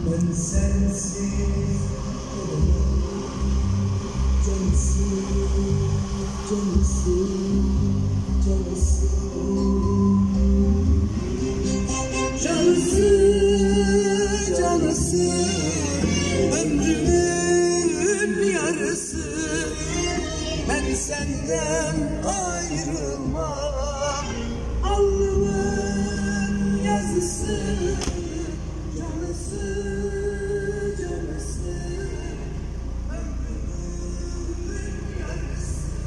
Ben sensiz cansız, cansız, cansız, cansız, cansız, ömrümün yarısı. Ben senden ayrılmam, alnımın yazısı. Canısı, canısı, ömrümün yarısı.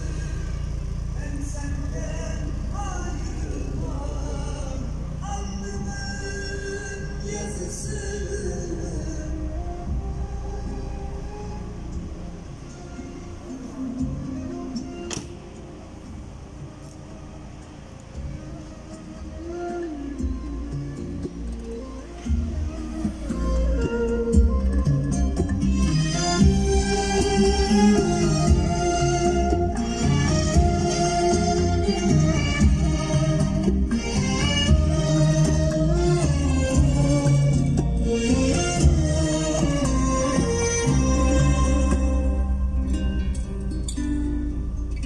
Ben senden ayrılmam, alnımın yazısı.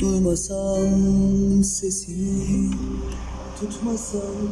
Duymasam sesini, tutmasam